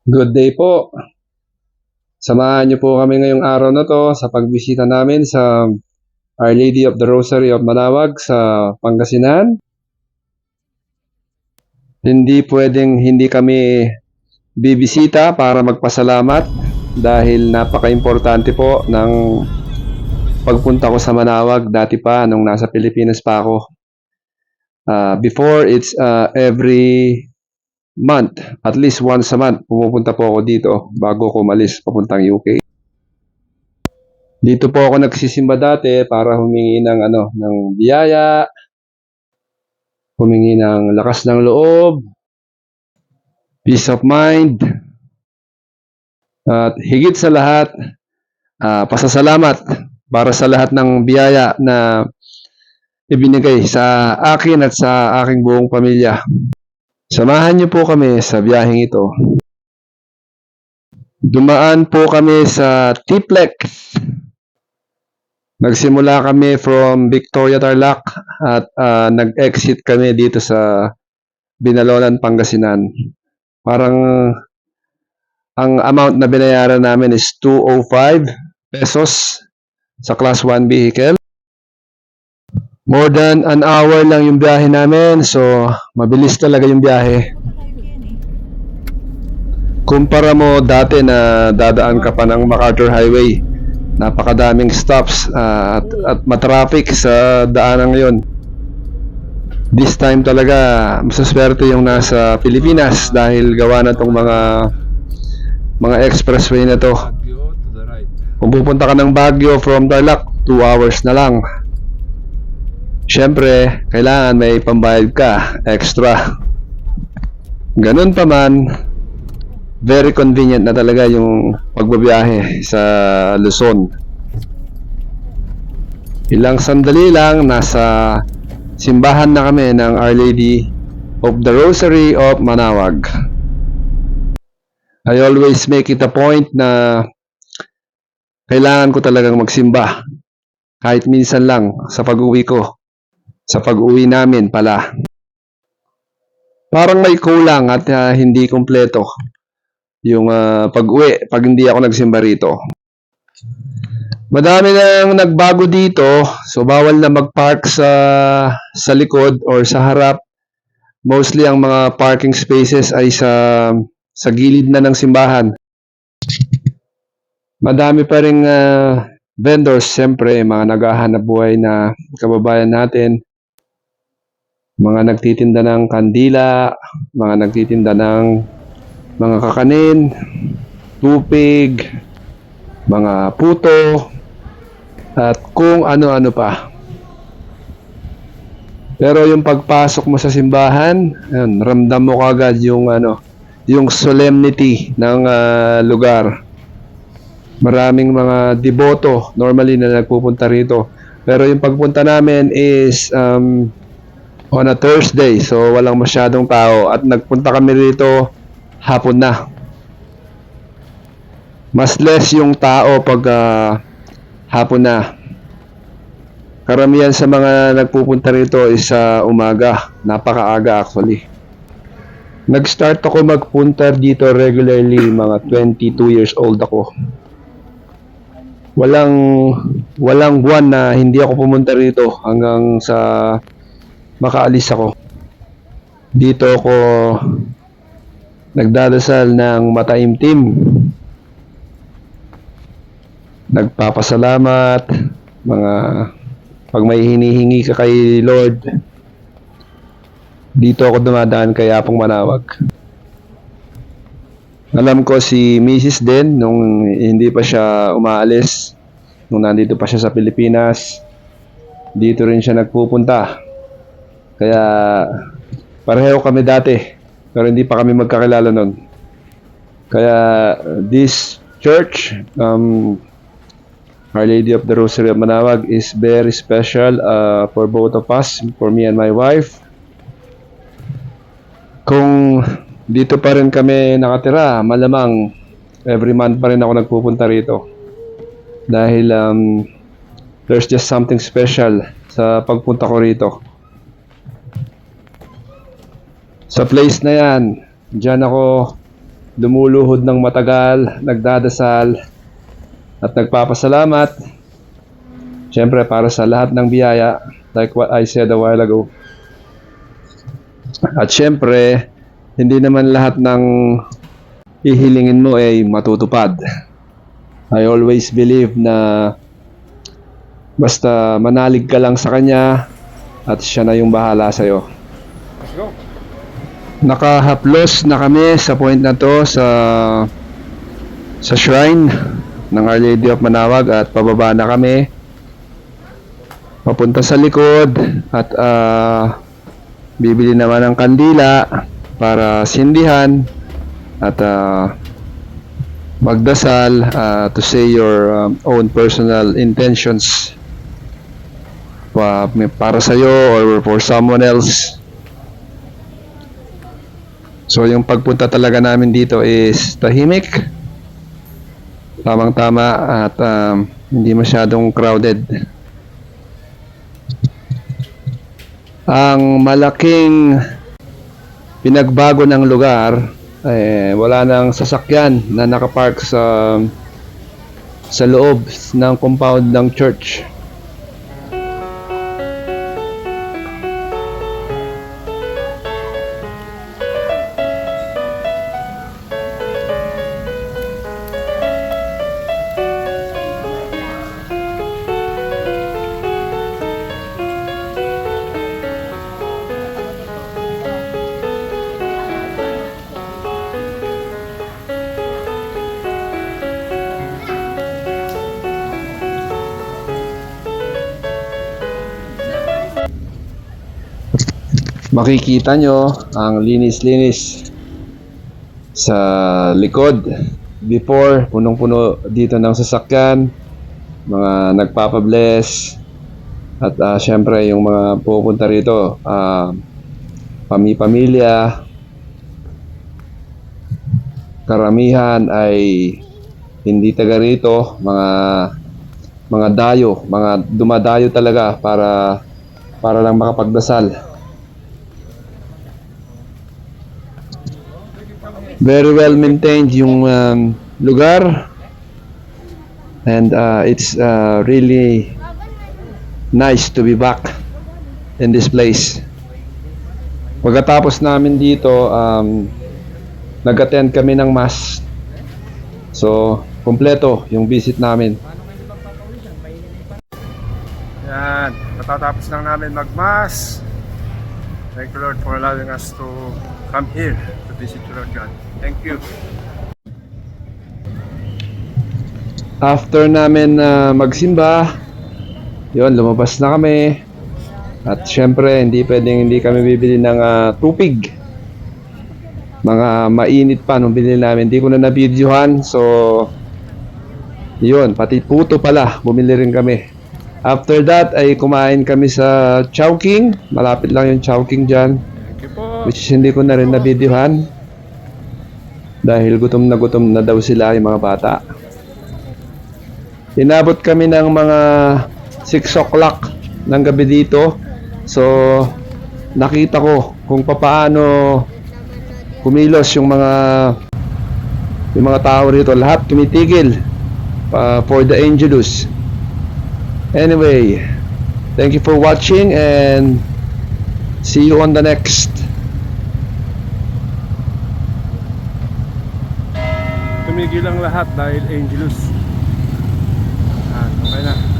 Good day po. Samahan niyo po kami ngayong araw na to sa pagbisita namin sa Our Lady of the Rosary of Manawag sa Pangasinan. Hindi pwedeng hindi kami bibisita para magpasalamat dahil napaka-importante po ng pagpunta ko sa Manawag dati pa nung nasa Pilipinas pa ako. Before, it's every month, at least once a month, pumupunta po ako dito bago ko umalis papuntang UK. Dito po ako nagsisimba dati para humingi ng biyaya, humingi ng lakas ng loob, peace of mind, at higit sa lahat, pasasalamat para sa lahat ng biyaya na ibinigay sa akin at sa aking buong pamilya. Samahan niyo po kami sa biyaheng ito. Dumaan po kami sa Tiplex. Nagsimula kami from Victoria, Tarlac at nag-exit kami dito sa Binalonan, Pangasinan. Parang ang amount na binayaran namin is 205 pesos sa Class 1 vehicle. More than an hour lang yung biyahe namin, so mabilis talaga yung biyahe. Kumpara mo dati na dadaan ka pa ng MacArthur Highway, napakadaming stops at matraffic sa daanan ngayon. This time talaga masaswerte yung nasa Pilipinas dahil gawa na tong mga expressway na to. Kung pupunta ka ng Baguio from Tarlac, 2 hours na lang. Siyempre, kailangan may pambayad ka, extra. Ganun pa man, very convenient na talaga yung pagbabiyahe sa Luzon. Ilang sandali lang, nasa simbahan na kami ng Our Lady of the Rosary of Manawag. I always make it a point na kailangan ko talagang magsimba. Kahit minsan lang sa pag-uwi ko. Sa pag-uwi namin pala. Parang may kulang at hindi kompleto yung pag-uwi pag hindi ako nagsimba rito. Madami nang nagbago dito, so bawal na mag-park sa likod or sa harap. Mostly ang mga parking spaces ay sa gilid na ng simbahan. Madami pa ring vendors, siyempre, mga naghahanap buhay na kababayan natin. Mga nagtitinda ng kandila, mga nagtitinda ng mga kakanin, tupig, mga puto, at kung ano-ano pa. Pero yung pagpasok mo sa simbahan, ramdam mo kagad yung solemnity ng lugar. Maraming mga deboto normally na nagpupunta rito. Pero yung pagpunta namin is on a Thursday, so walang masyadong tao at nagpunta kami rito hapon na. Mas less yung tao pag hapon na. Karamihan sa mga nagpupunta rito is sa umaga, napakaaga actually. Nag-start ako magpunta dito regularly, mga 22 years old ako. Walang buwan na hindi ako pumunta rito hanggang sa makaalis ako. Dito ako nagdadasal ng mataimtim. Nagpapasalamat, pag may hinihingi ka kay Lord. Dito ako dumadaan kay Apong Manawag. Alam ko si Mrs. din nung hindi pa siya umaalis, nung nandito pa siya sa Pilipinas. Dito rin siya nagpupunta. Kaya pareho kami dati, pero hindi pa kami magkakilala nun. Kaya this church, Our Lady of the Rosary of Manawag, is very special for both of us, for me and my wife. Kung dito pa rin kami nakatira, malamang every month pa rin ako nagpupunta rito. Dahil there's just something special sa pagpunta ko rito. Sa place na yan, dyan ako dumuluhod ng matagal, nagdadasal, at nagpapasalamat. Siyempre para sa lahat ng biyaya, like what I said a while ago. At siyempre, hindi naman lahat ng hihilingin mo ay matutupad. I always believe na basta manalig ka lang sa Kanya at Siya na yung bahala sa'yo. Let's go. Nakahaplos na kami sa point na to sa shrine ng Our Lady of Manawag at pababa na kami papunta sa likod at bibili naman ng kandila para sindihan at magdasal to say your own personal intentions para sa'yo or for someone else. So yung pagpunta talaga namin dito is tahimik, tamang-tama at hindi masyadong crowded. Ang malaking pinagbago ng lugar, wala nang sasakyan na nakapark sa loob ng compound ng church. Makikita nyo ang linis-linis sa likod. Before, punong-puno dito ng sasakyan, mga nagpapabless, at syempre yung mga pupunta rito, pamilya, karamihan ay hindi taga rito, mga dayo, mga dumadayo talaga para lang makapagdasal. Very well maintained yung lugar, and it's really nice to be back in this place. Pagkatapos namin dito, nag-attend kami ng mass, so kompleto yung visit namin. Yan, matatapos lang namin mag-mass. Thank you Lord for allowing us to come here to visit you, Lord God. Thank you. After namin magsimba, yun, lumabas na kami. At syempre, hindi kami bibili ng tupig. Mga mainit pa nung binili namin. Hindi ko na nabidyohan. So, yun, pati puto pala, bumili rin kami. After that, ay kumain kami sa Chowking. Malapit lang yung Chowking dyan. Thank you po. Which is hindi ko na rin nabidyohan. Dahil gutom na daw sila yung mga bata. Inabot kami ng mga 6 o'clock ng gabi dito. So, nakita ko kung paano kumilos yung mga tao rito. Lahat tumitigil for the Angelus. Anyway, thank you for watching and see you on the next. Tumigil ang lahat dahil Angelus. Okay na.